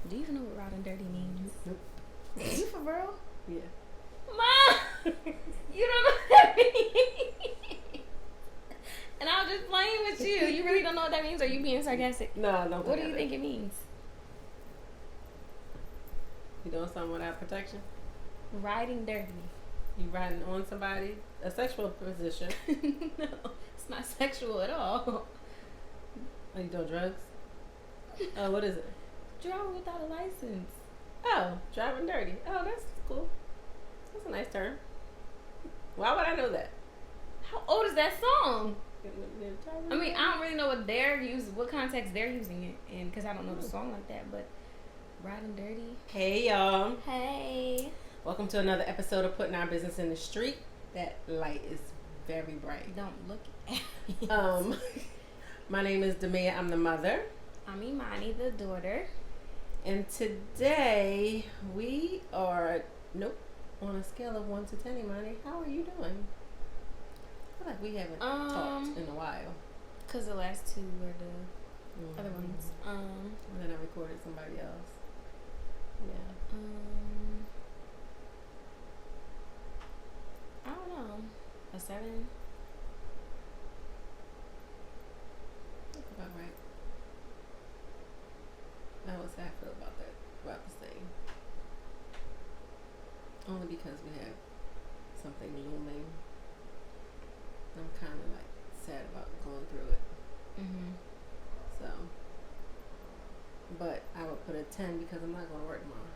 Do you even know what Round and Dirty means? Nope. You for real? Yeah. Mom! You don't know what that means. And I was just playing with you. You really don't know what that means? Or are you being sarcastic? No, I don't. What do you think it means? You doing something without protection? Riding dirty. You riding on somebody? A sexual position? No, it's not sexual at all. Are you doing drugs? Oh, what is it? Driving without a license. Oh, driving dirty. Oh, that's cool. That's a nice term. Why would I know that? How old is that song? I mean, I don't really know what context they're using it in, because I don't know the song like that, but Riding Dirty. Hey, y'all. Hey. Welcome to another episode of Putting Our Business in the Street. That light is very bright. Don't look at it. My name is Demea. I'm the mother. I'm Imani, the daughter. And today we are, on a scale of 1 to 10, Imani, how are you doing? I feel like we haven't talked in a while. Because the last two were the other ones. And then I recorded somebody else. Yeah. I don't know. A 7? That's about right. I would say I feel about the same. Only because we have something looming. I'm kind of like sad about going through it. So, but I would put a 10 because I'm not going to work tomorrow.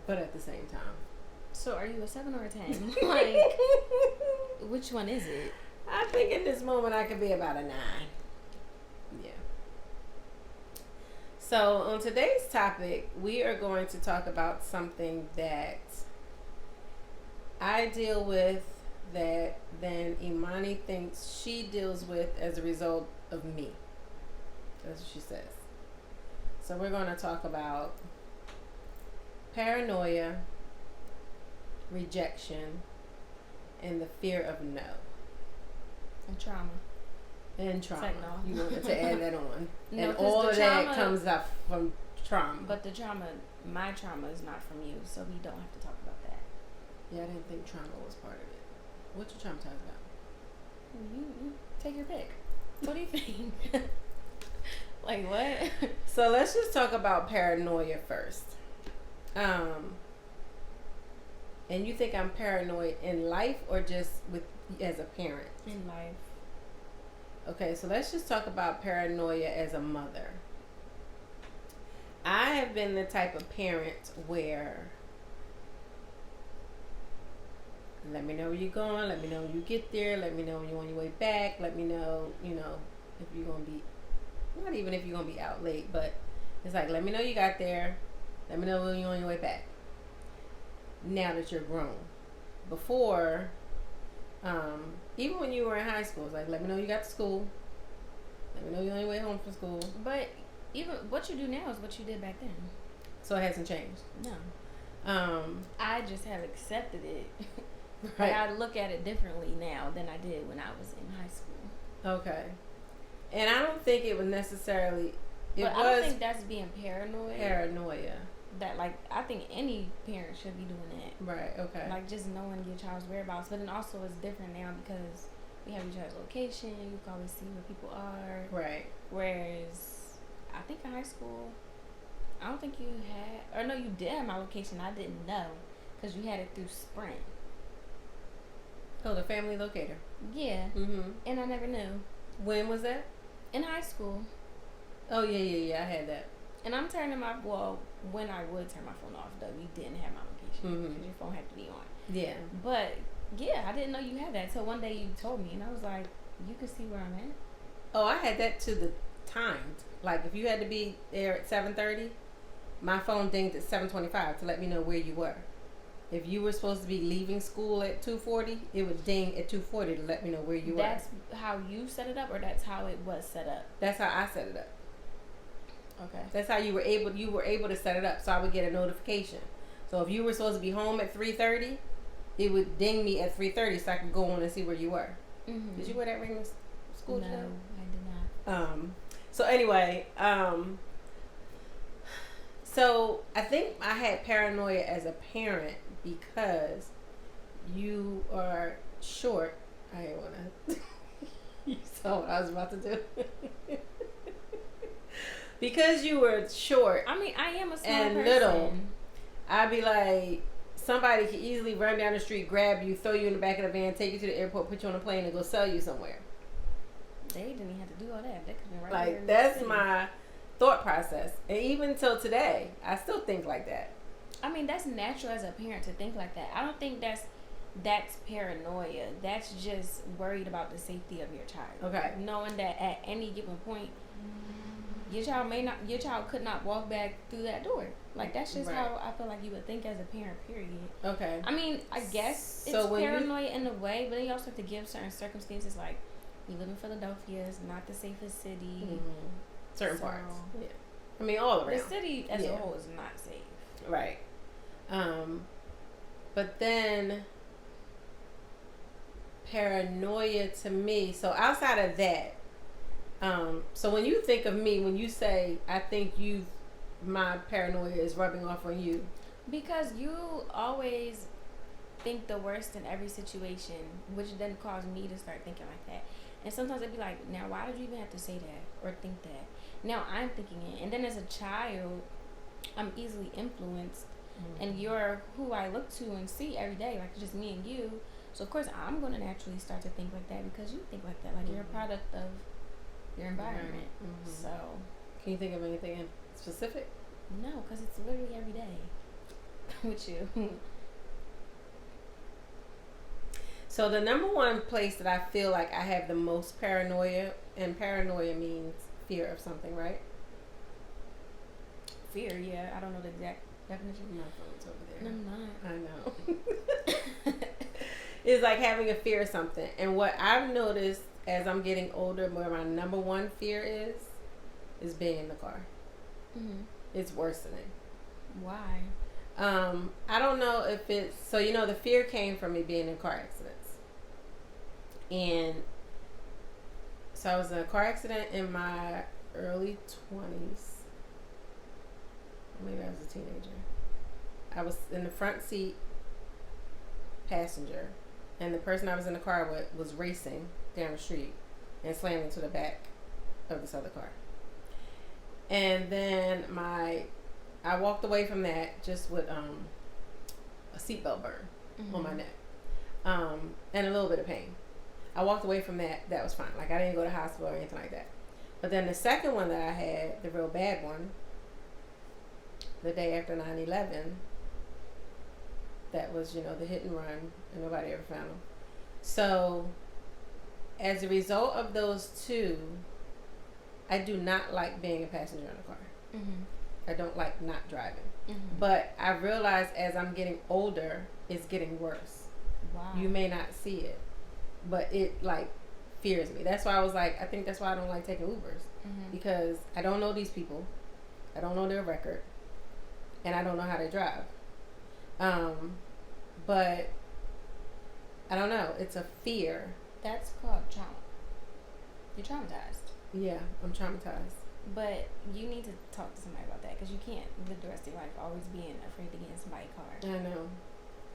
But at the same time. So are you a 7 or a 10? Like, which one is it? I think in this moment I could be about a 9. Yeah. So on today's topic, we are going to talk about something that I deal with that then Imani thinks she deals with as a result of me. That's what she says. So we're going to talk about paranoia, rejection, and the fear of no. And trauma. And trauma. It's like, no. You wanted to add that on. No, and all of that trauma comes up from trauma. But the trauma, my trauma is not from you, so we don't have to talk about that. Yeah, I didn't think trauma was part of it. What you traumatized about? You take your pick. What do you think? Like what? So let's just talk about paranoia first. And you think I'm paranoid in life or just with as a parent? In life. Okay, so let's just talk about paranoia as a mother. I have been the type of parent where let me know where you're going, let me know when you get there, let me know when you're on your way back, let me know, if you're going to be, not even if you're going to be out late, but it's like, let me know you got there, let me know when you're on your way back. Now that you're grown. Before, even when you were in high school, it's like, let me know you got to school, let me know you're on your way home from school. But even what you do now is what you did back then. So it hasn't changed? No. I just have accepted it. Right. But I look at it differently now than I did when I was in high school. Okay. And I don't think it was necessarily... I don't think that's being paranoid. Paranoia. That, like, I think any parent should be doing that. Right, okay. Like, just knowing your child's whereabouts. But then also it's different now because we have each other's location. You can always see where people are. Right. Whereas, I think in high school, I don't think you had... Or no, you did have my location. I didn't know because you had it through Sprint. Oh, the family locator. Yeah. And I never knew. When was that? In high school. Oh, yeah, I had that. And I'm turning when I would turn my phone off, though, we didn't have my location because your phone had to be on. Yeah. But, yeah, I didn't know you had that. So one day you told me, and I was like, you can see where I'm at? Oh, I had that to the timed. Like, if you had to be there at 7:30, my phone dinged at 7:25 to let me know where you were. If you were supposed to be leaving school at 2:40, it would ding at 2:40 to let me know where you were. That's how you set it up, or that's how it was set up? That's how I set it up. Okay. That's how you were able to set it up. So I would get a notification. So if you were supposed to be home at 3:30, it would ding me at 3:30 so I could go on and see where you were. Did you wear that ring to school today? No, I did not. So anyway, So I think I had paranoia as a parent because you are short. I didn't want to. You saw what I was about to do. Because you were short. I mean, I am a small and person. little. I'd be like, somebody could easily run down the street, grab you, throw you in the back of the van, take you to the airport, put you on a plane, and go sell you somewhere. They didn't even have to do all that. They could have been right Like, here in that's the city. my thought process. And even till today, I still think like that. I mean, that's natural as a parent to think like that. I don't think that's paranoia. That's just worried about the safety of your child. Okay. Knowing that at any given point, your child could not walk back through that door. Like, that's just Right. how I feel like you would think as a parent, period. Okay. I mean, I guess So it's when paranoia in a way, but then you also have to give certain circumstances, like, you live in Philadelphia, it's not the safest city. Mm-hmm. Certain So- parts. Yeah. I mean, all around. The city as Yeah. a whole is not safe. Right. But then paranoia to me, so outside of that, so when you think of me, when you say I think my paranoia is rubbing off on you. Because you always think the worst in every situation, which then caused me to start thinking like that. And sometimes I'd be like, now why did you even have to say that or think that? Now I'm thinking it. And then as a child, I'm easily influenced. And you're who I look to and see every day, like just me and you. So of course I'm going to naturally start to think like that because you think like that. Like you're a product of your environment. Mm-hmm. So Can you think of anything in specific? no, because it's literally every day with you. So the number one place that I feel like I have the most paranoia, and paranoia means fear of something, right? Fear, yeah. I don't know the exact definition. My phone's over No, there. I'm not. I know. It's like having a fear of something. And what I've noticed as I'm getting older, where my number one fear is being in the car. Mm-hmm. It's worsening. Why? I don't know if it's, so the fear came from me being in car accidents. And so I was in a car accident in my early 20s. Maybe I was a teenager. I was in the front seat, passenger, and the person I was in the car with was racing down the street and slammed into the back of this other car. And then I walked away from that just with a seatbelt burn on my neck, and a little bit of pain. I walked away from that. That was fine. Like, I didn't go to the hospital or anything like that. But then the second one that I had, the real bad one, the day after 9/11, that was, the hit and run, and nobody ever found them. So, as a result of those two, I do not like being a passenger in a car. Mm-hmm. I don't like not driving. Mm-hmm. But I realize as I'm getting older, it's getting worse. Wow. You may not see it, but it fears me. That's why I think that's why I don't like taking Ubers, because I don't know these people, I don't know their record, and I don't know how they drive. But I don't know. It's a fear. That's called trauma. You're traumatized. Yeah, I'm traumatized. But you need to talk to somebody about that because you can't live the rest of your life always being afraid to get in somebody's car. I know.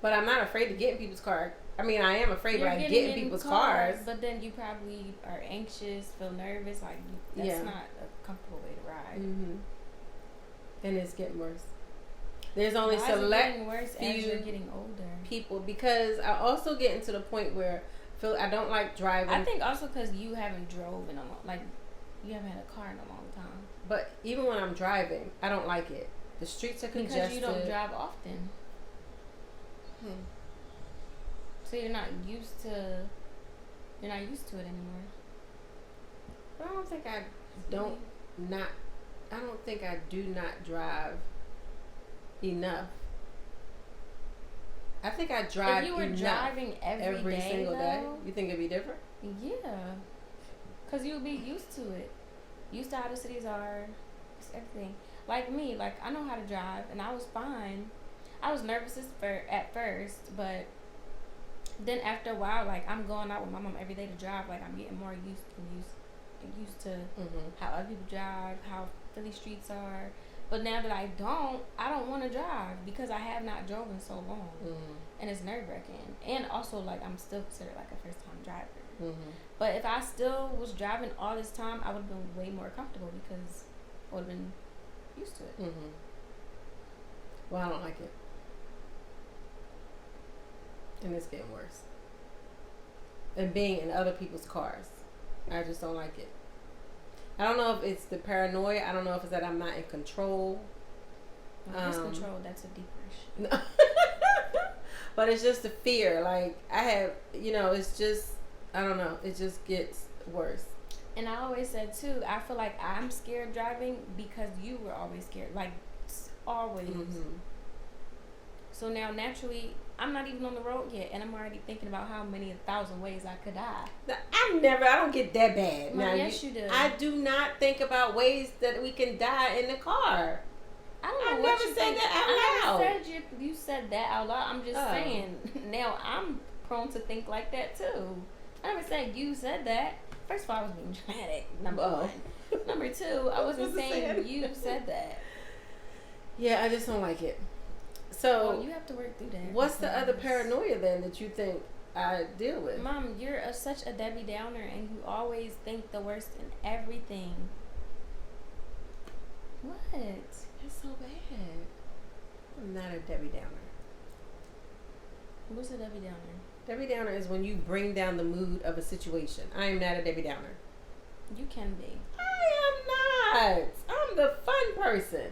But I'm not afraid to get in people's car. I mean, I am afraid, You're but I getting get in in people's cars. But then you probably are anxious, feel nervous. Like, that's not a comfortable way to ride. Mm-hmm. And it's getting worse. There's only Why is it select getting worse few as you're getting older? people, because I also getting to the point where I don't like driving. I think also because you haven't drove in a long, you haven't had a car in a long time. But even when I'm driving, I don't like it. The streets are congested. Because you don't drive often. So you're not used to it anymore. But I don't think I do not drive enough. I think I drive if you were enough driving every day, single day. though, You think it'd be different? Yeah. Because you'll be used to it. Used to how the cities are. It's everything. Like me, I know how to drive, and I was fine. I was nervous at first, but then after a while, I'm going out with my mom every day to drive. I'm getting more used to how other people drive, how Philly streets are, But now that I don't want to drive because I have not drove in so long, and it's nerve wracking. And also, like, I'm still considered like a first time driver. But if I still was driving all this time, I would have been way more comfortable because I would have been used to it. Well, I don't like it, and it's getting worse. And being in other people's cars, I just don't like it. I don't know if it's the paranoia. I don't know if it's that I'm not in control. Who's control? That's a deeper issue. But it's just the fear. Like, I have, it's just, I don't know. It just gets worse. And I always said, too, I feel like I'm scared driving because you were always scared. Like, always. So now, naturally, I'm not even on the road yet, and I'm already thinking about how many 1,000 ways I could die. I don't get that bad. Well, yes, you do. I do not think about ways that we can die in the car. I don't know I what never you said think. that out loud. I never said you said that out loud. I'm just saying, now I'm prone to think like that, too. I never said you said that. First of all, I was being dramatic, number one. Number two, I wasn't saying you said that. Yeah, I just don't like it. So well, you have to work through that. What's the other paranoia then that you think I deal with? Mom, you're such a Debbie Downer, and you always think the worst in everything. What? It's so bad. I'm not a Debbie Downer. What's a Debbie Downer? Debbie Downer is when you bring down the mood of a situation. I am not a Debbie Downer. You can be. I am not. I'm the fun person.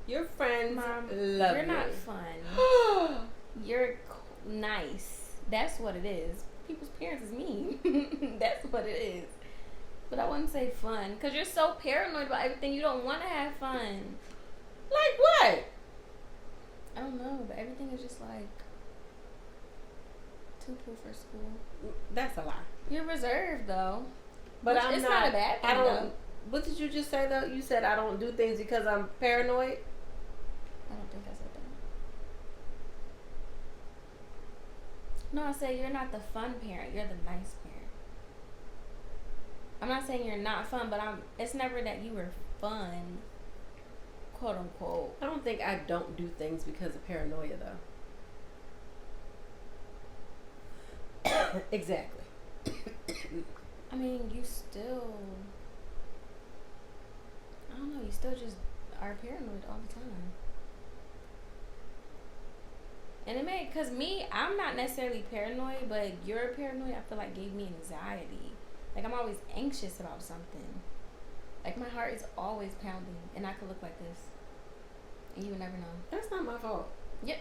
Your friends Mom, love you're me. not fun. You're nice. That's what it is. People's parents is mean. That's what it is. But I wouldn't say fun because you're so paranoid about everything. You don't want to have fun. Like what? I don't know, but everything is just like too cool for school. That's a lie. You're reserved though. But it's not a bad thing. I don't. Though. What did you just say though? You said I don't do things because I'm paranoid. I don't think I said that. No, I said you're not the fun parent. You're the nice parent. I'm not saying you're not fun, but it's never that you were fun, quote unquote. I don't think I don't do things because of paranoia though. Exactly. I mean, you still, I don't know, you still just are paranoid all the time. And it may, cause me, I'm not necessarily paranoid, but your paranoia, I feel like gave me anxiety. Like I'm always anxious about something. Like my heart is always pounding, and I could look like this, and you would never know. That's not my fault. Yep.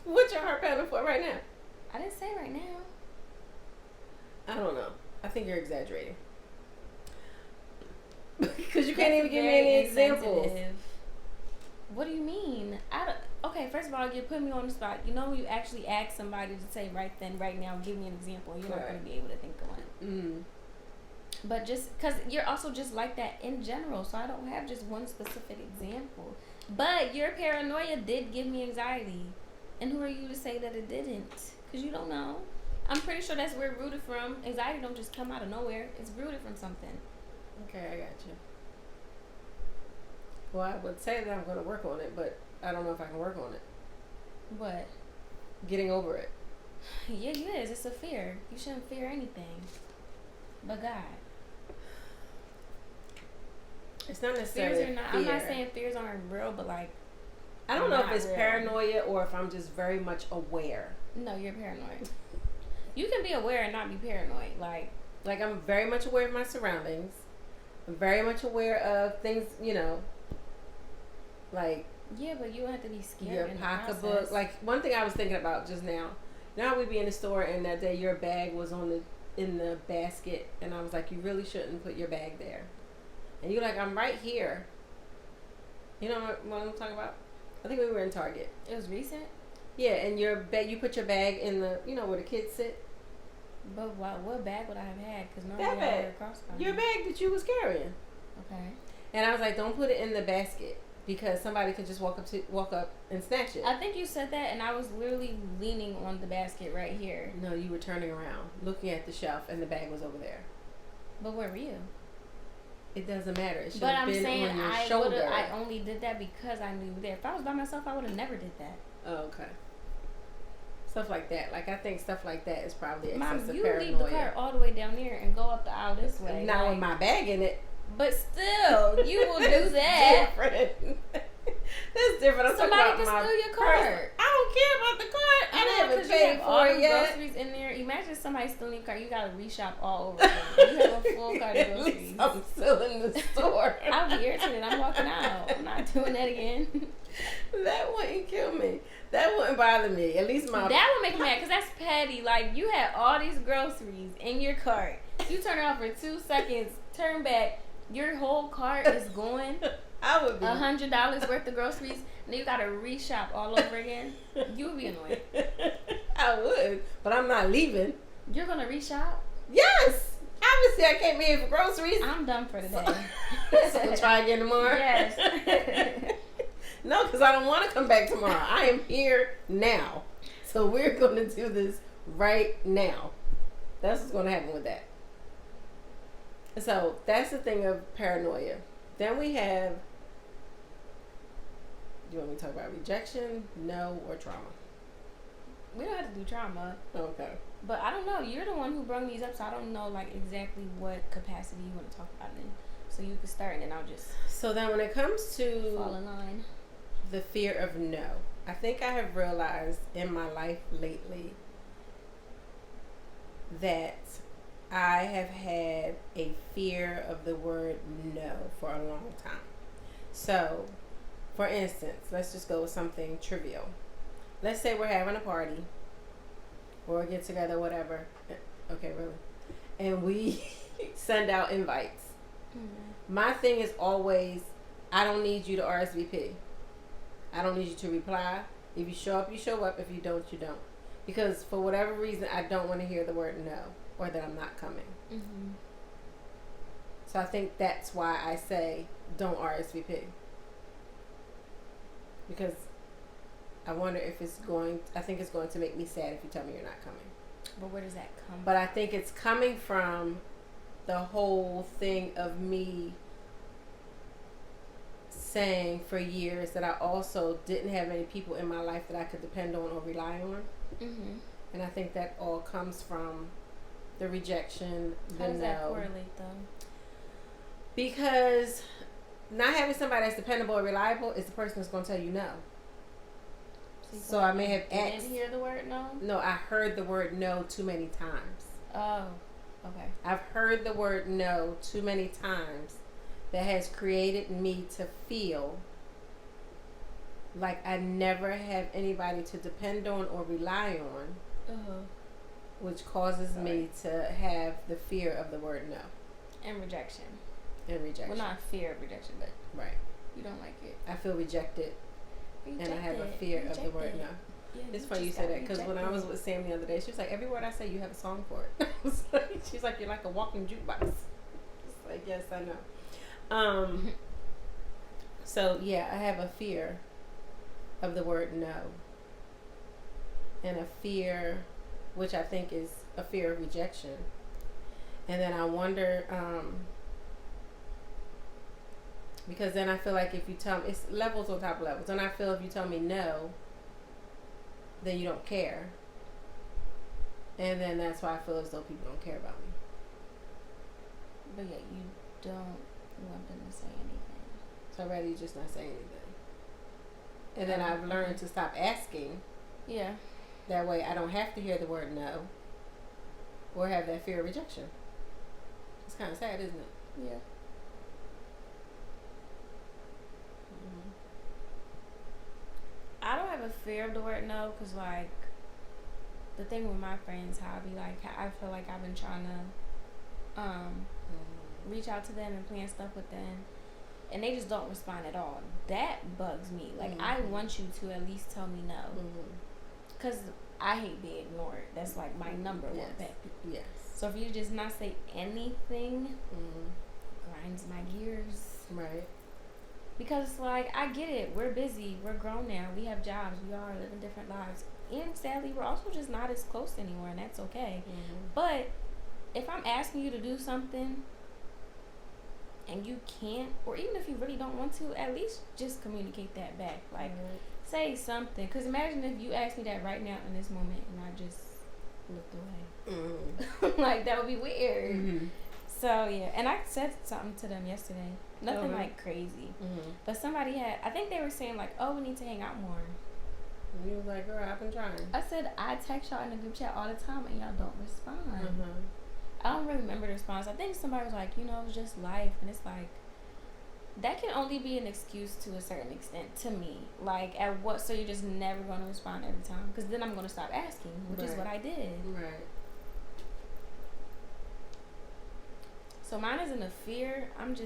What's your heart pounding for right now? I didn't say right now. I don't know. I think you're exaggerating. Because you can't even give me any examples. What do you mean? Okay, first of all, you're putting me on the spot. You know when you actually ask somebody to say right then, right now, give me an example, you're not going to be able to think of one. But just because you're also just like that in general, so I don't have just one specific example. But your paranoia did give me anxiety. And who are you to say that it didn't? Because you don't know. I'm pretty sure that's where it rooted from. Anxiety don't just come out of nowhere. It's rooted from something. Okay, I got you. Well, I would say that I'm going to work on it, but I don't know if I can work on it. What? Getting over it. Yeah, you is. It's a fear. You shouldn't fear anything but God. It's not necessarily fears are not. fear. I'm not saying fears aren't real, but like I don't know if it's real. paranoia or if I'm just very much aware. No, you're paranoid. You can be aware and not be paranoid. Like I'm very much aware of my surroundings. I'm very much aware of things, like yeah, but you don't have to be scared. your in pocketbook. the process. Like one thing I was thinking about just now. You know how we'd be in the store and that day your bag was in the basket, and I was like, you really shouldn't put your bag there. And you're like, I'm right here. You know what I'm talking about? I think we were in Target. It was recent. Yeah, and your bag, you put your bag in the, where the kids sit. But what bag would I have had? Because normally That I bag. wear a crossbody. Your bag that you was carrying. Okay. And I was like, don't put it in the basket because somebody could just walk up and snatch it. I think you said that, and I was literally leaning on the basket right here. No, you were turning around, looking at the shelf, and the bag was over there. But where were you? It doesn't matter. It should But have I'm been saying on your shoulder. I only did that because I knew that. If I was by myself, I would have never did that. Oh, okay. Stuff like that. Like, I think stuff like that is probably Mom, excessive you paranoia. leave the cart all the way down there and go up the aisle this way. Not like, with my bag in it. But still, you will do that. Different. That's different. I'm Somebody talking can about steal your cart. cart. I don't care about the cart. I know, haven't 'cause you paid have all for it the yet. groceries in there. Imagine somebody stealing your cart. You gotta reshop all over again. You have a full cart of At groceries. least I'm still in the store. I'll be irritated. I'm walking out. I'm not doing that again. That wouldn't kill me. That wouldn't bother me. At least my That would make me mad because that's petty. Like, you had all these groceries in your cart. You turn around for 2 seconds, turn back, your whole cart is gone. I would be $100 worth of groceries, and then you gotta reshop all over again. You would be annoyed. I would, but I'm not leaving. You're gonna reshop? Yes. Obviously, I came here for groceries. I'm done for the day. So we'll try again tomorrow. Yes. No, because I don't want to come back tomorrow. I am here now. So we're going to do this right now. That's what's going to happen with that. So that's the thing of paranoia. Then we have, do you want me to talk about rejection, no, or trauma? We don't have to do trauma. Okay. But I don't know. You're the one who brought these up, so I don't know like exactly what capacity you want to talk about it in. So you can start, and then I'll just So then when it comes to fall in line. The fear of no, I think I have realized in my life lately that I have had a fear of the word no for a long time. So, for instance, let's just go with something trivial. Let's say we're having a party or a get together, whatever. Okay, really. And we send out invites. Mm-hmm. My thing is always, I don't need you to RSVP. I don't need you to reply. If you show up, you show up. If you don't, you don't. Because for whatever reason, I don't want to hear the word no or that I'm not coming. Mm-hmm. So I think that's why I say don't RSVP. Because I wonder if I think it's going to make me sad if you tell me you're not coming. But where does that come But I think it's coming from the whole thing of me saying for years that I also didn't have many people in my life that I could depend on or rely on. Mm-hmm. And I think that all comes from the rejection, the no. How does that correlate though? Because not having somebody that's dependable or reliable is the person that's going to tell you no. So I may have asked. You didn't hear the word no? No, I heard the word no too many times. Oh, okay. I've heard the word no too many times. That has created me to feel like I never have anybody to depend on or rely on, which causes me to have the fear of the word no. And rejection. Well, not fear of rejection, but right. You don't like it. I feel rejected. And I have a fear of the word no. Yeah, it's funny you say that because when I was with Sam the other day, she was like, every word I say, you have a song for it. She's like, you're like a walking jukebox. It's like, yes, I know. So yeah, I have a fear of the word no, and a fear, which I think is a fear of rejection. And then I wonder, because then I feel like if you tell me, it's levels on top of levels, and I feel if you tell me no, then you don't care, and then that's why I feel as though people don't care about me. But yet you don't want them to say anything. So I'd rather you just not say anything. And then I've learned to stop asking. Yeah. That way I don't have to hear the word no or have that fear of rejection. It's kind of sad, isn't it? Yeah. Mm-hmm. I don't have a fear of the word no because, like, the thing with my friends, how I be like, I feel like I've been trying to reach out to them and plan stuff with them, and they just don't respond at all. That bugs me. Like, I want you to at least tell me no, because I hate being ignored. That's like my number one pet peeve. Yes. So if you just not say anything, grinds my gears. Right. Because, like, I get it. We're busy. We're grown now. We have jobs. We are living different lives. And sadly, we're also just not as close anymore, and that's okay. But if I'm asking you to do something and you can't, or even if you really don't want to, at least just communicate that back. Like, say something. Because imagine if you asked me that right now in this moment and I just looked away. Like, that would be weird. So, yeah. And I said something to them yesterday. Nothing, like, crazy. But somebody had, I think they were saying, like, oh, we need to hang out more. And you was like, girl, I've been trying. I said, I text y'all in the group chat all the time and y'all don't respond. I don't really remember the response. I think somebody was like, you know, it was just life. And it's like, that can only be an excuse to a certain extent to me. Like, at what, so you're just never going to respond every time? Because then I'm going to stop asking, which is what I did. Right. So mine isn't a fear. I don't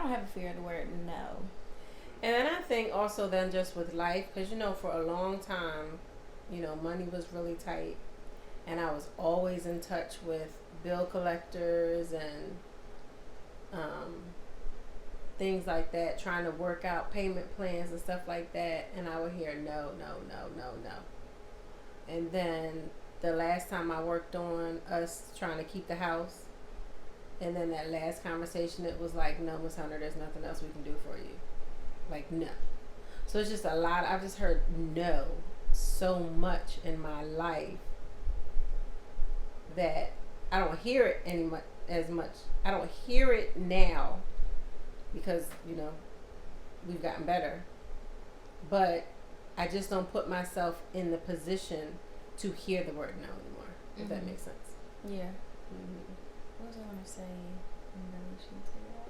have a fear of the word no. And then I think also then just with life, because, you know, for a long time, you know, money was really tight. And I was always in touch with bill collectors and things like that, trying to work out payment plans and stuff like that. And I would hear no. And then the last time I worked on us trying to keep the house, and then that last conversation, it was like, no, Miss Hunter, there's nothing else we can do for you. Like, no. So it's just a lot. I've just heard no so much in my life that I don't hear it as much. I don't hear it now because, you know, we've gotten better. But I just don't put myself in the position to hear the word no anymore, if that makes sense. Yeah. What was I going to say in relation to that?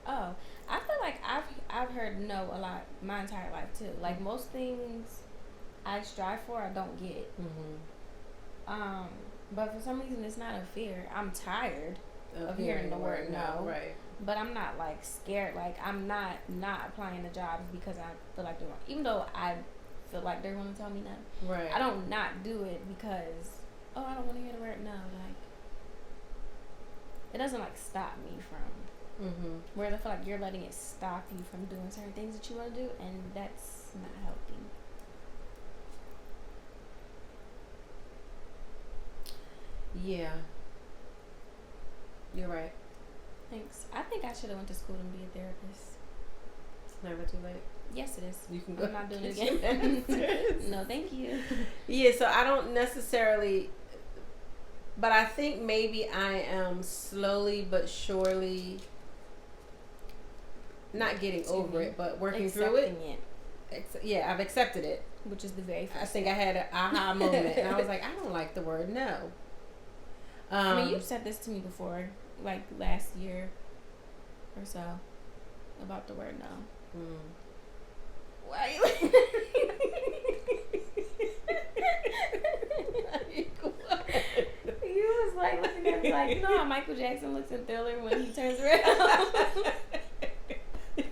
Oh, I feel like I've heard no a lot my entire life too. Like, most things I strive for, I don't get. But for some reason, it's not a fear. I'm tired of hearing the word no. Right. But I'm not, like, scared. Like, I'm not applying the jobs because I feel like they're wrong. Even though I feel like they're going to tell me no. Right. I don't not do it because, oh, I don't want to hear the word no. Like, it doesn't, like, stop me from. Whereas I feel like you're letting it stop you from doing certain things that you want to do, and that's not healthy. Yeah. You're right. Thanks. I think I should have went to school and be a therapist. It's never too late. Yes, it is. You can go. I'm not doing it again. No, thank you. Yeah, so I don't necessarily, but I think maybe I am slowly but surely not getting over it, but working through it. Yeah, I've accepted it. Which is the very first I think I had an aha moment, and I was like, I don't like the word no. I mean, you've said this to me before, like last year or so, about the word no. Why are you You was like looking at me like, you know how Michael Jackson looks in Thriller when he turns around?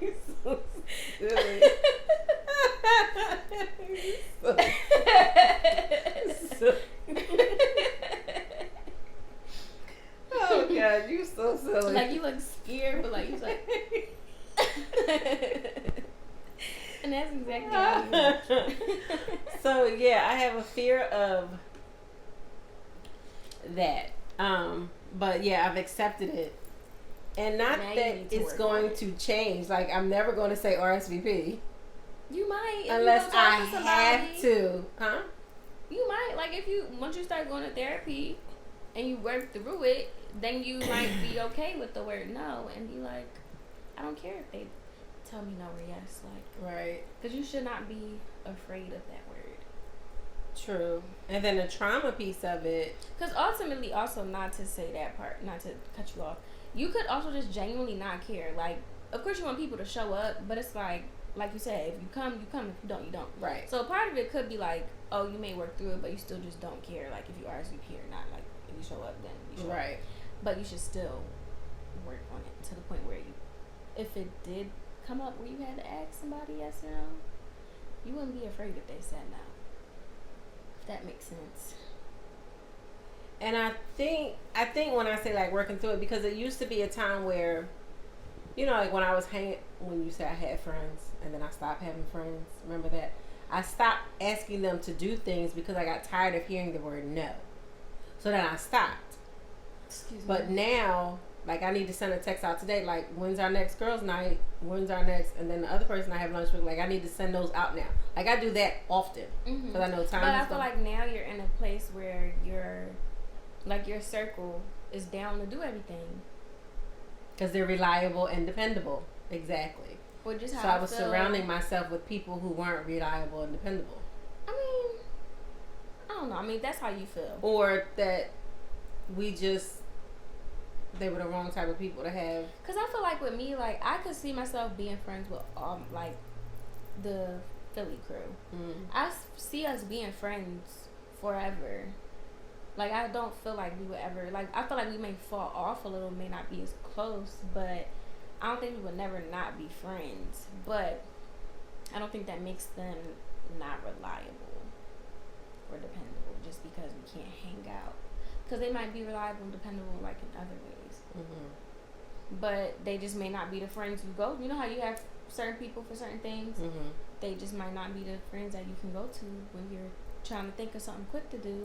You're so silly. Oh God, you so silly. Like, you look scared, but like, you like. And that's exactly how you look. So yeah, I have a fear of that. But yeah, I've accepted it. And not Now that it's going to change. Like, I'm never going to say RSVP. You might. Unless I have to. Huh? You might. Like, once you start going to therapy and you work through it, then you might be okay with the word no and be like, I don't care if they tell me no or yes. Like, right. Because you should not be afraid of that word. True. And then the trauma piece of it. Because ultimately, also, not to say that part, not to cut you off, you could also just genuinely not care. Like, of course you want people to show up, but it's like you said, if you come, you come. If you don't, you don't. Right. So part of it could be like, oh, you may work through it, but you still just don't care. Like, if you RSVP or not. Like, if you show up, then you show up. Right. But you should still work on it to the point where if it did come up where you had to ask somebody yes or no, you wouldn't be afraid if they said no. If that makes sense. And I think when I say like working through it, because it used to be a time where, you know, like when I was when you said I had friends and then I stopped having friends, remember that? I stopped asking them to do things because I got tired of hearing the word no. So then I stopped. Excuse me. But now, like, I need to send a text out today, like, when's our next girls' night? When's our next? And then the other person I have lunch with, like, I need to send those out now. Like, I do that often because I know time. But I feel like now you're in a place where your circle is down to do everything. Because they're reliable and dependable. Exactly. Well, just how so I was feel. surrounding myself with people who weren't reliable and dependable. I mean, I don't know. I mean, that's how you feel. Or that they were the wrong type of people to have. Because I feel like with me, like, I could see myself being friends with, like, the Philly crew. I see us being friends forever. Like, I don't feel like we would ever, like, I feel like we may fall off a little, may not be as close, but I don't think we would never not be friends. But I don't think that makes them not reliable or dependable just because we can't hang out. Because they might be reliable and dependable, like, in other ways. But they just may not be the friends you go. You know how you have certain people for certain things? They just might not be the friends that you can go to when you're trying to think of something quick to do.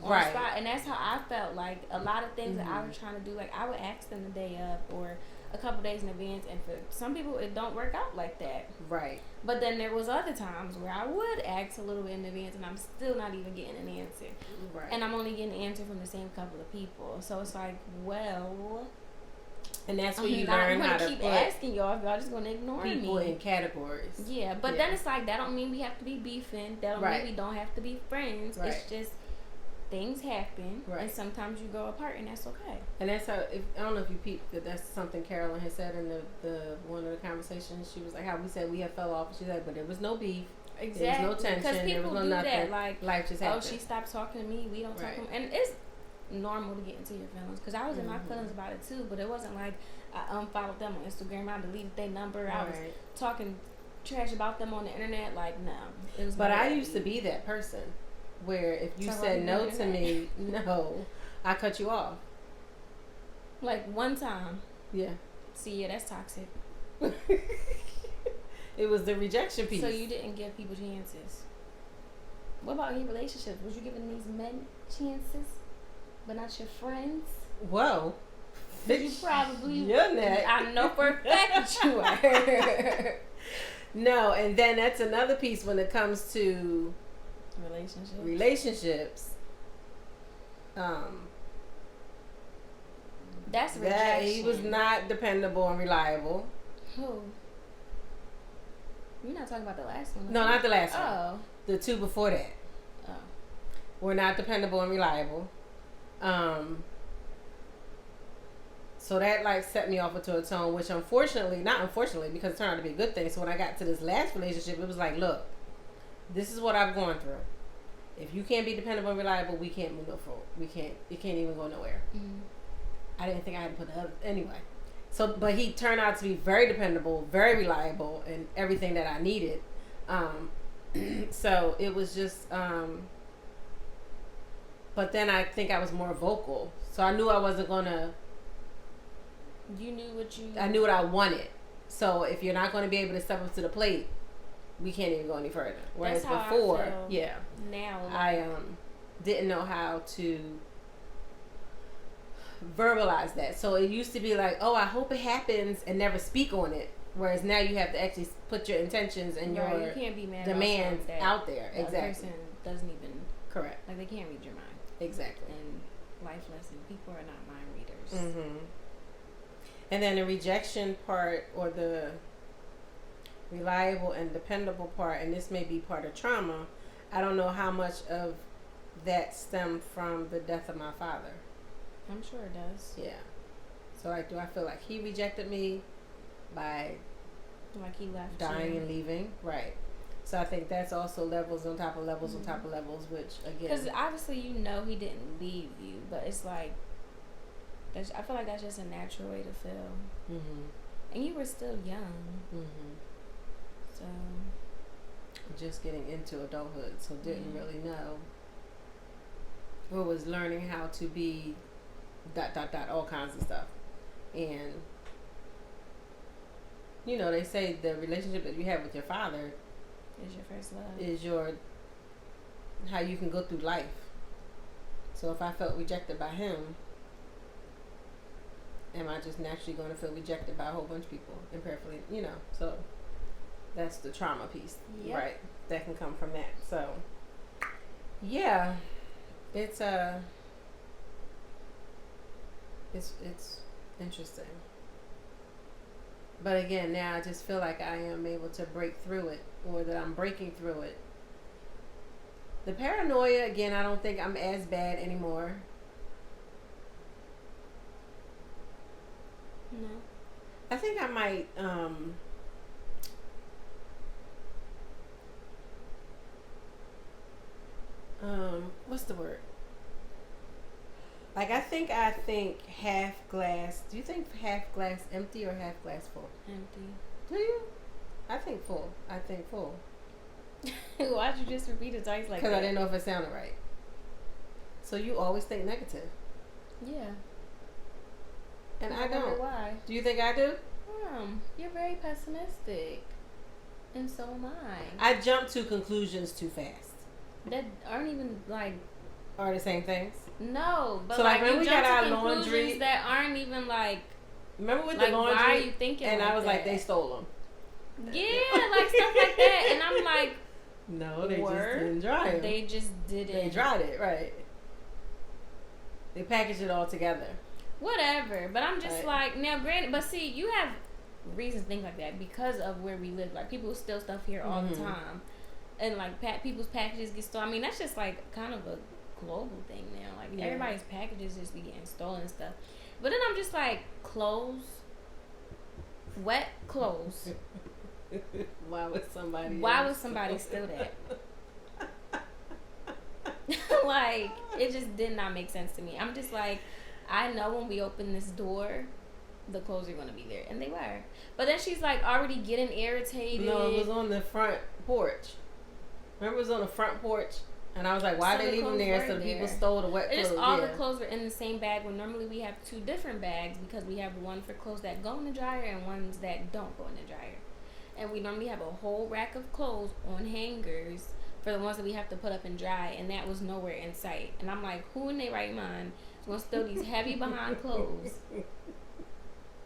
On the spot. And that's how I felt. Like, a lot of things that I was trying to do, like, I would ask them the day of or a couple days in advance, and for some people it don't work out like that. Right. But then there was other times where I would ask a little bit in advance and I'm still not even getting an answer. Right. And I'm only getting an answer from the same couple of people. So it's like, well, and that's where you learn how to keep put asking y'all if y'all just gonna ignore people me in categories. Yeah, but then it's like, that don't mean we have to be beefing. That don't mean we don't have to be friends. It's just things happen, and sometimes you go apart, and that's okay. And that's how. I don't know if you peeped that. That's something Carolyn had said in the one of the conversations. She was like, "How we said we had fell off." She said, "But there was no beef. Exactly. There was no tension. Because people there was no do nothing. that. Like, life just happened. Oh, she stopped talking to me. We don't talk to me. And it's normal to get into your feelings. Because I was in my feelings about it too. But it wasn't like I unfollowed them on Instagram. I deleted their number. I was talking trash about them on the internet. Like, no. It was. But I used to be that person. Where if you said no to me, no, I cut you off. Like one time. Yeah. See, yeah, that's toxic. It was the rejection piece. So you didn't give people chances. What about your relationships? Was you giving these men chances, but not your friends? Whoa. You probably. You're not. I know for a fact that you are. No, and then that's another piece when it comes to relationships. That's rejection. That he was not dependable and reliable. Who? You're not talking about the last one. No, not the last one. Oh. The two before that. Oh. Were not dependable and reliable. So that like set me off into a tone, which not unfortunately, because it turned out to be a good thing. So when I got to this last relationship, it was like, look, this is what I've gone through. If you can't be dependable and reliable, we can't move no forward. It can't even go nowhere. I didn't think I had to put the other anyway. So, but he turned out to be very dependable, very reliable, and everything that I needed. So it was just. But then I think I was more vocal, so I knew I wasn't gonna. You knew what you. I knew what I wanted. So if you're not going to be able to step up to the plate, we can't even go any further. Whereas before, I feel now I didn't know how to verbalize that. So it used to be like, oh, I hope it happens, and never speak on it. Whereas now you have to actually put your intentions and your you can't be mad demands out there. Exactly. Person doesn't even correct. Like, they can't read your mind. Exactly. And life lesson. People are not mind readers. And then the rejection part, or the reliable and dependable part, and this may be part of trauma. I don't know how much of that stemmed from the death of my father. I'm sure it does. Yeah. So like, do I feel like he rejected me by like he left dying and leaving? Right. So I think that's also levels on top of levels on top of levels, which again, because obviously he didn't leave you, but it's like, I feel like that's just a natural way to feel. And you were still young. So just getting into adulthood, so didn't really know, or was learning how to be all kinds of stuff. And you know, they say the relationship that you have with your father is your first love, is how you can go through life. So if I felt rejected by him, am I just naturally going to feel rejected by a whole bunch of people and prayerfully, so that's the trauma piece, Yep. right? That can come from that. So, yeah, it's interesting. But again, now I just feel like I am able to break through it, or that I'm breaking through it. The paranoia, again, I don't think I'm as bad anymore. No. I think I might, what's the word? Like, I think half glass. Do you think half glass empty or half glass full? Empty. Do you? I think full. Why'd you just repeat it twice like that? Because I didn't know if it sounded right. So you always think negative. Yeah. And I wonder don't. Why? Do you think I do? You're very pessimistic. And so am I. I jump to conclusions too fast. That aren't even like... Are the same things? No, but so like when you we jump got to our conclusions laundry, that aren't even like... Remember with like, the laundry? why are you thinking and like I was that? like, they stole them. Yeah, like stuff like that. And I'm like... No, they Word? just didn't dry them. They just didn't. They dried it, right. They packaged it all together. Whatever. But I'm just Right. like... Now, granted... But see, you have reasons to think like that because of where we live. Like, people steal stuff here all the time. And, like, people's packages get stolen. I mean, that's just, like, kind of a global thing now. Like, everybody's packages just be getting stolen and stuff. But then I'm just like, clothes, wet clothes. Why would somebody steal that? Like, it just did not make sense to me. I'm just like, I know when we open this door, the clothes are going to be there. And they were. But then she's like already getting irritated. No, it was on the front porch. Remember, it was on the front porch? And I was like, why So they the leave them clothes there? were So the people there. stole the wet It's clothes. just all the clothes were in the same bag when normally we have two different bags because we have one for clothes that go in the dryer and ones that don't go in the dryer. And we normally have a whole rack of clothes on hangers for the ones that we have to put up and dry, and that was nowhere in sight. And I'm like, who in their right mind is going to steal these heavy behind clothes?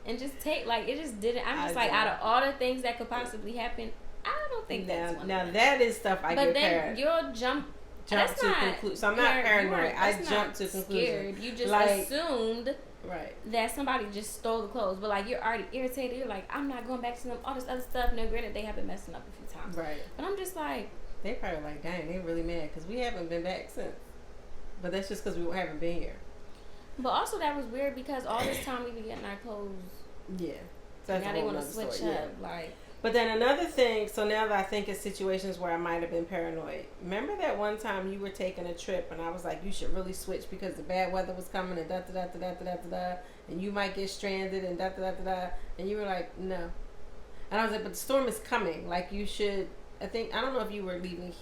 And just take, like, it just didn't. I'm just like, out of all the things that could possibly happen, I don't think that's one Now of them. that is stuff I but get then paranoid. you'll jump To that's not conclude. So I'm not paranoid. I that's jump not to scared. conclusions. You just Like- assumed Right. that somebody just stole the clothes. But like, you're already irritated. You're like, I'm not going back to them. All this other stuff. No, granted, they have been messing up a few times. Right. But I'm just like, They probably like, dang, they really mad because we haven't been back since. But that's just because we haven't been here. but also that was weird because all this time we been getting our clothes. Yeah. So that's Now a they whole want to nother switch story. up. Yeah. Like, But then another thing, so now that I think of situations where I might have been paranoid. Remember that one time you were taking a trip and I was like, you should really switch because the bad weather was coming and da da da da da da da da, and you might get stranded and da da da da da, and you were like, no. And I was like, but the storm is coming. Like, you should, I don't know if you were leaving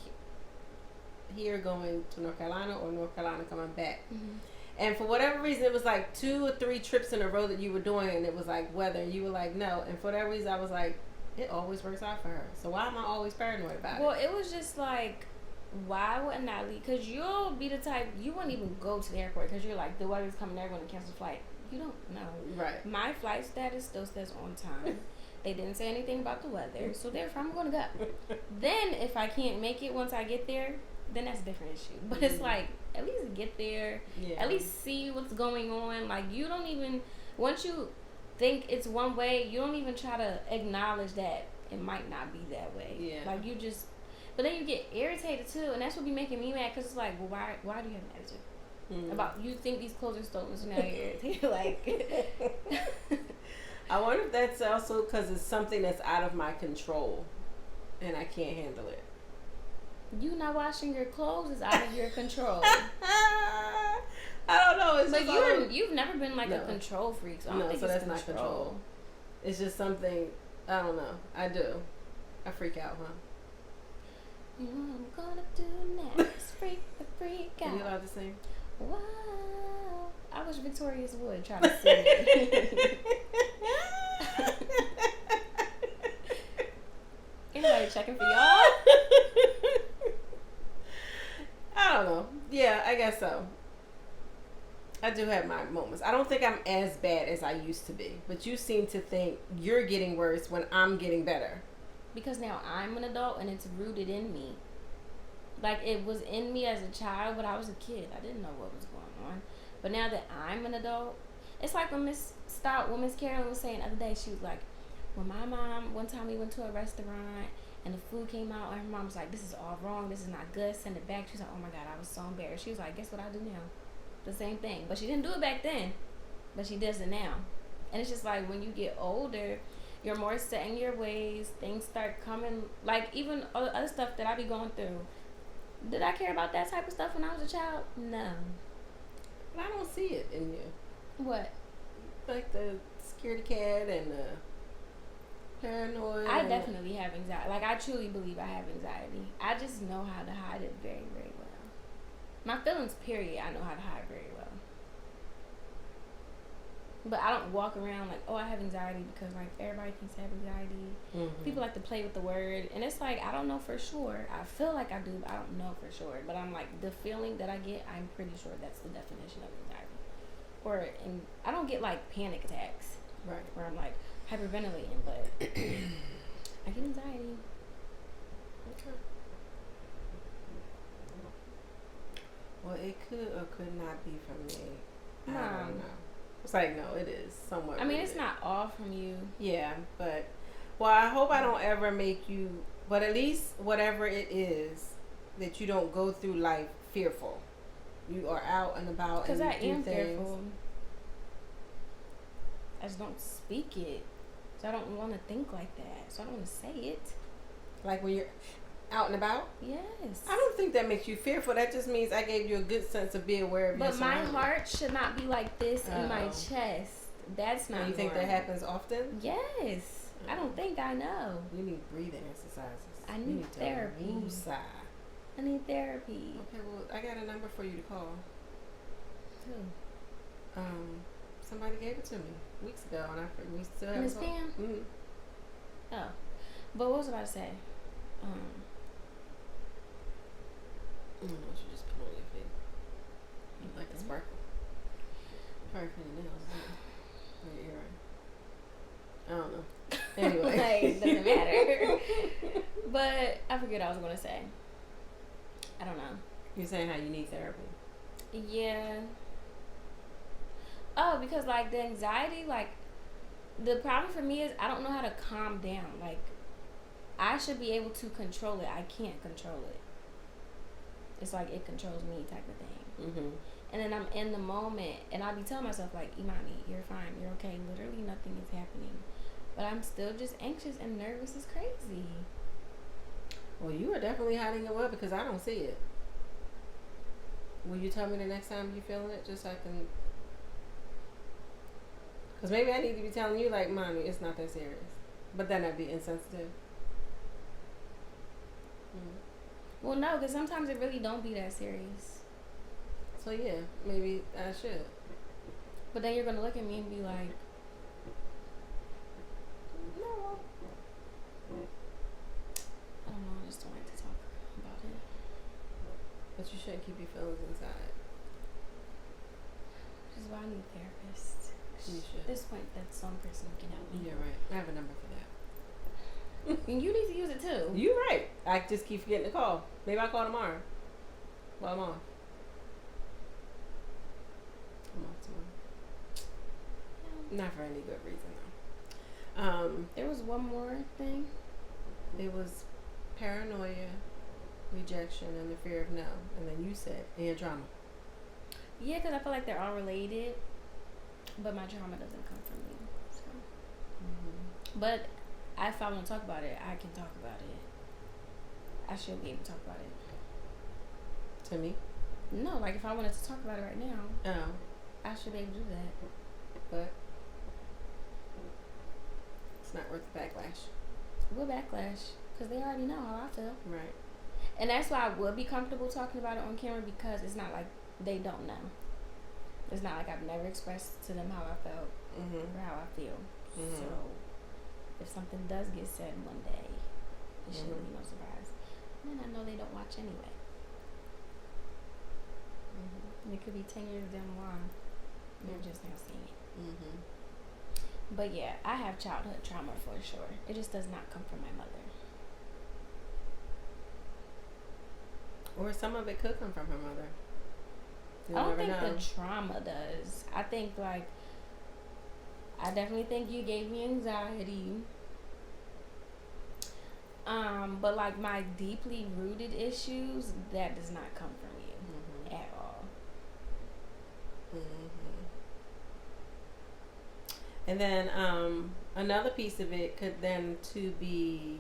here going to North Carolina or North Carolina coming back. mm-hmm. And for whatever reason, it was like 2 or 3 trips in a row that you were doing, and it was like weather, and you were like, no. And for that reason, I was like, it always works out for her. So why am I always paranoid about Well, it? it was just like, why wouldn't I leave? Because you'll be the type, you wouldn't even go to the airport because you're like, the weather's coming, they're going to cancel the flight. You don't know. Right. My flight status still says on time. They didn't say anything about the weather, so therefore I'm going to go. Then if I can't make it once I get there, then that's a different issue. But it's like, at least get there. Yeah. At least see what's going on. Like, you don't even, once you think it's one way, you don't even try to acknowledge that it might not be that way. Yeah. Like, you just, but then you get irritated too, and that's what be making me mad, because it's like, well, why do you have an attitude? About, you think these clothes are stolen, so now you're irritated. Like, I wonder if that's also because it's something that's out of my control, and I can't handle it. you not washing your clothes is out of your control. I don't know. It's But just you've never been like No. a control freak, so I don't No, think so it's that's not control. It's just something, I don't know. I do. I freak out, huh? You know what I'm gonna do next? Freak Are you out. allowed to sing? Wow. I wish Victoria's would try to sing it. Anybody checking for y'all? I don't know. Yeah, I guess so. I do have my moments. I don't think I'm as bad as I used to be, but you seem to think you're getting worse when I'm getting better. Because now I'm an adult and it's rooted in me. Like, it was in me as a child, but I was a kid. I didn't know what was going on. But now that I'm an adult, it's like when Miss Carolyn was saying the other day, she was like, when my mom, one time we went to a restaurant and the food came out and her mom was like, this is all wrong, this is not good, send it back. She was like, oh my God, I was so embarrassed. She was like, guess what I do now? The same thing. But she didn't do it back then, but she does it now. And it's just like, when you get older, you're more set in your ways, things start coming, like even all the other stuff that I be going through. Did I care about that type of stuff when I was a child? No. But I don't see it in you. What? Like the scaredy cat and the paranoia. I definitely have anxiety. Like, I truly believe I have anxiety. I just know how to hide it very, very well. My feelings, period, I know how to hide very well. But I don't walk around like, oh, I have anxiety, because like everybody thinks I have anxiety. Mm-hmm. People like to play with the word, and it's like, I don't know for sure. I feel like I do, but I don't know for sure. But I'm like, the feeling that I get, I'm pretty sure that's the definition of anxiety. And I don't get like panic attacks, right? Where I'm like hyperventilating, but I get anxiety. Okay. Well, it could or could not be from me. I don't know. It's like, no, it is somewhat. I mean, it's not all from you. Yeah, but, well, I hope I don't ever make you, but at least whatever it is, that you don't go through life fearful. You are out and about and you do things. Because I am fearful. I just don't speak it. So I don't want to think like that. So I don't want to say it. Like when you're out and about? Yes. I don't think that makes you fearful. That just means I gave you a good sense of being aware of your surroundings. But my heart should not be like this in my chest. That's not. You think that happens often? Yes. I don't think I know. You need breathing exercises. I need therapy. I need therapy. Okay, well, I got a number for you to call. Who? Somebody gave it to me weeks ago, and we still haven't. Miss Pam? Mm-hmm. Oh. But what was I about to say? I don't know what you just put on your face. You like the sparkle. Probably for your nails, isn't it? Or your earring. I don't know. Anyway. Like, doesn't matter. But I forget what I was going to say. I don't know. You're saying how you need therapy. Yeah. Oh, because like the anxiety, like the problem for me is I don't know how to calm down. Like, I should be able to control it. I can't control it. It's like it controls me type of thing. Mm-hmm. And then I'm in the moment, and I'll be telling myself, like, Imani, you're fine. You're okay. Literally nothing is happening. But I'm still just anxious and nervous as crazy. Well, you are definitely hiding it well, because I don't see it. Will you tell me the next time you're feeling it, just so I can... Because maybe I need to be telling you, like, Mommy, it's not that serious. But then I'd be insensitive. Well, no, because sometimes it really don't be that serious. So, yeah, maybe I should. But then you're going to look at me and be like, no. I don't know, I just don't like to talk about it. But you shouldn't keep your feelings inside. Which is why I need a therapist. You should. At this point, that's some person who can help me. You're right. I have a number for that. And you need to use it too. You're right. I just keep forgetting to call. Maybe I'll call tomorrow. While I'm off. I'm off tomorrow. Yeah. Not for any good reason though. There was one more thing. It was paranoia, rejection, and the fear of no. And then you said, and drama. Yeah, because I feel like they're all related. But my drama doesn't come from me. So. Mm-hmm. But if I want to talk about it, I can talk about it. I should be able to talk about it. To me? No, like if I wanted to talk about it right now, oh, I should be able to do that. But it's not worth the backlash. What backlash? Because they already know how I feel. Right. And that's why I would be comfortable talking about it on camera, because it's not like they don't know. It's not like I've never expressed to them how I felt or how I feel. Mm-hmm. So if something does get said one day, it shouldn't be no surprise. And then I know they don't watch anyway. And it could be 10 years down the line. But yeah, I have childhood trauma for sure. It just does not come from my mother. Or some of it could come from her mother. I don't think the trauma does. I think like I definitely think you gave me anxiety. But like my deeply rooted issues, that does not come from you at all. And then another piece of it could then to be,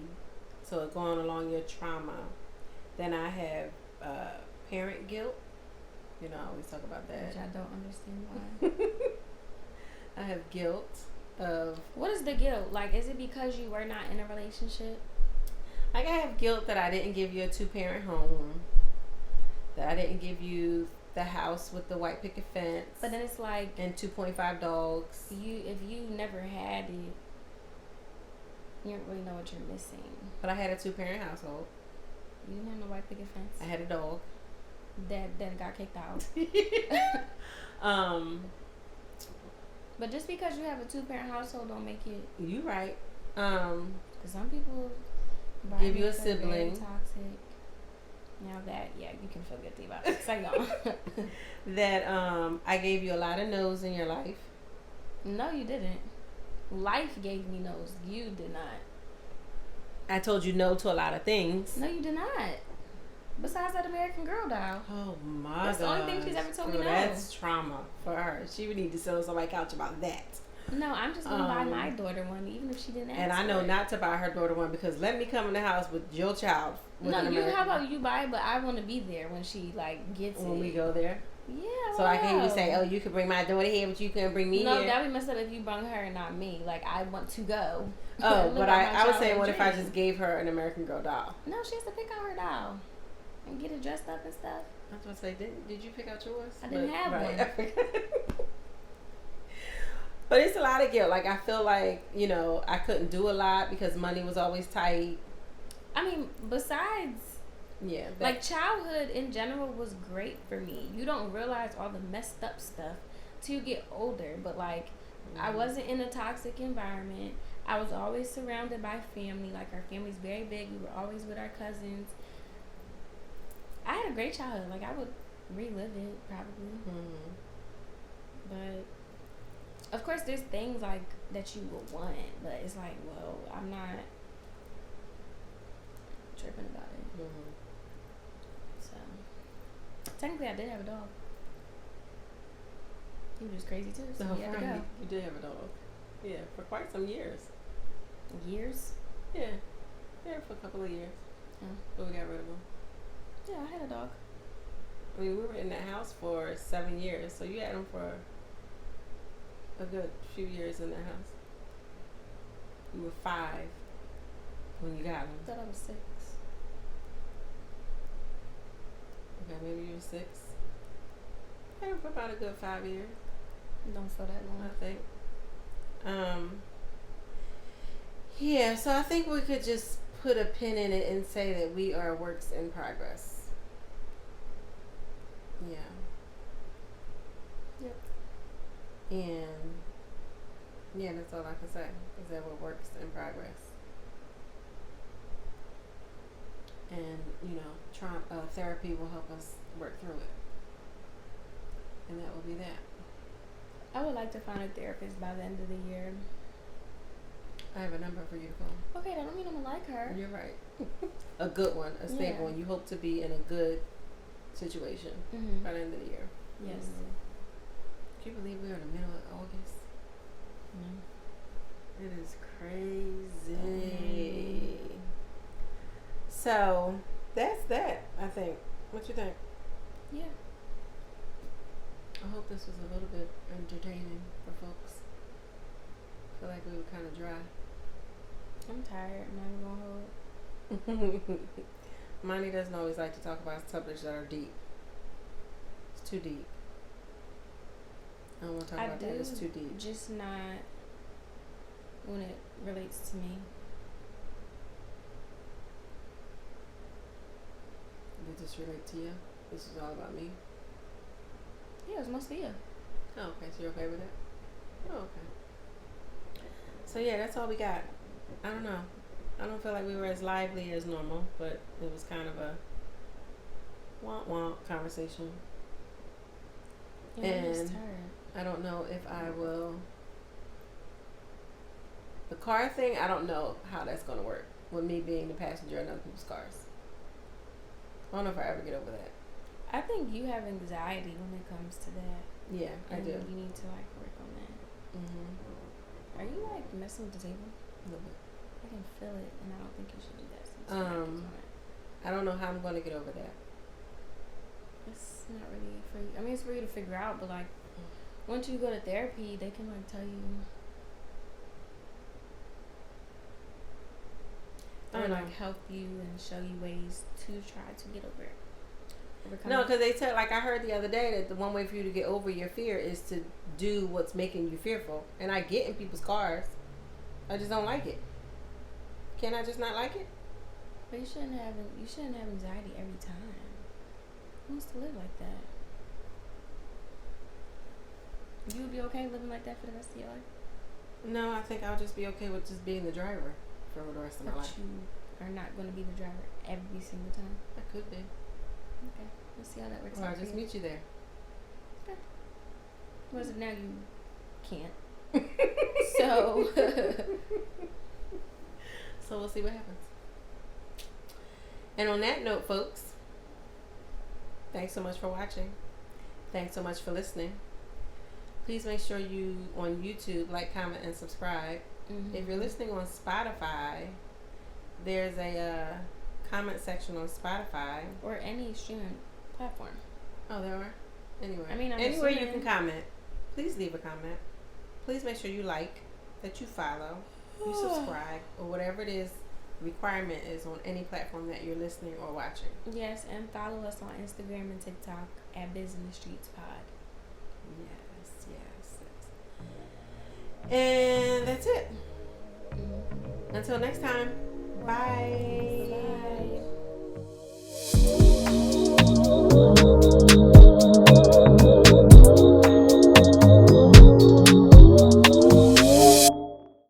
so going along your trauma, then I have parent guilt. You know, I always talk about that. Which I don't understand why. I have guilt of... What is the guilt? Like, is it because you were not in a relationship? Like, I have guilt that I didn't give you a 2-parent home. That I didn't give you the house with the white picket fence. But then it's like... And 2.5 dogs. If you never had it, you don't really know what you're missing. But I had a 2-parent household. You didn't have no white picket fence? I had a dog. That got kicked out. But just because you have a 2-parent household don't make it... You right. Because some people... Give you a sibling. Toxic. Now that, yeah, you can feel guilty about it. Say on. That I gave you a lot of no's in your life. No, you didn't. Life gave me no's. You did not. I told you no to a lot of things. No, you did not. Besides that American Girl doll. Oh my god. That's the only thing she's ever told me no. That's trauma for her. She would need to sit on somebody's couch about that. No, I'm just going to buy my daughter one, even if she didn't ask. And I know not to buy her daughter one because let me come in the house with your child. With how about you buy it, but I want to be there when she, like, gets when it. we go there? Yeah, so I can't even say, oh, you could bring my daughter here, but you couldn't bring me here. No, that would be messed up if you brought her and not me. Like, I want to go. Oh, but I was saying, what if I just gave her an American Girl doll? No, she has to pick out her doll. And get it dressed up and stuff. I was going to say, did you pick out yours? I didn't have one. But it's a lot of guilt. Like, I feel like, you know, I couldn't do a lot because money was always tight. I mean, besides... Yeah. Like, childhood in general was great for me. You don't realize all the messed up stuff till you get older. But, like, I wasn't in a toxic environment. I was always surrounded by family. Like, our family's very big. We were always with our cousins. I had a great childhood. Like, I would relive it, probably. But... Of course, there's things like that you would want, but it's like, well, I'm not tripping about it. So, technically, I did have a dog. He was crazy too, so he had to go. You did have a dog. Yeah, for quite some years. Years? Yeah. Yeah, for a couple of years. But we got rid of him. Yeah, I had a dog. I mean, we were in that house for 7 years, so you had him for a good few years in the house. You were 5 when you got him. I thought I was 6. Okay, maybe you were 6. I had him for about a good 5 years. Don't feel that long, I think. Yeah, so I think we could just put a pin in it and say that we are works in progress. Yeah. Yep. And yeah, that's all I can say is that we're works in progress. And you know, therapy will help us work through it, and that will be that. I would like to find a therapist by the end of the year. I have a number for you to call. Okay, that don't mean I'm gonna like her. You're right. A good one, a stable one. You hope to be in a good situation by the end of the year. Yes. Can you believe we're in the middle of August? It is crazy. So that's that, I think. What you think? Yeah. I hope this was a little bit entertaining for folks. I feel like we were kind of dry. I'm tired. I'm not even gonna hold. Imani doesn't always like to talk about subjects that are deep. It's too deep. I don't want to talk about that. It's too deep. Just not when it relates to me. Did this relate to you? This is all about me? Yeah, it's mostly you. Oh, okay. So you're okay with that? Oh, okay. So yeah, that's all we got. I don't know. I don't feel like we were as lively as normal, but it was kind of a womp conversation. Yeah, I'm just And tired. I don't know if I will. The car thing, I don't know how that's going to work with me being the passenger in other people's cars. I don't know if I ever get over that. I think you have anxiety when it comes to that. Yeah, I And do. you need to like work on that. Mm-hmm. Are you like messing with the table? A little bit. I can feel it, and I don't think you should do that. Since your mic is on it. I don't know how I'm going to get over that. It's not really for you. I mean, it's for you to figure out, but like once you go to therapy, they can like tell you. Or like help you and show you ways to try to get over it. No, because they said, like I heard the other day, that the one way for you to get over your fear is to do what's making you fearful. And I get in people's cars, I just don't like it. Can I just not like it? But you shouldn't have anxiety every time. Who wants to live like that? You would be okay living like that for the rest of your life? No, I think I'll just be okay with just being the driver for the rest of my life. But you are not going to be the driver every single time. I could be. Okay, let's see how that works Or out. I'll for just you. meet you there. What is it now? You can't. So. So we'll see what happens. And on that note, folks, thanks so much for watching. Thanks so much for listening. Please make sure you on YouTube like, comment, and subscribe. Mm-hmm. If you're listening on Spotify, there's a comment section on Spotify Or any streaming platform. Oh, there are. Anywhere. I mean, I'm anywhere you assuming- can comment. Please leave a comment. Please make sure you like, that you follow, you subscribe, or whatever it is requirement is on any platform that you're listening or watching. Yes, and follow us on Instagram and TikTok at Business Streets Pod. Yes. And that's it. Until next time. Bye. Bye.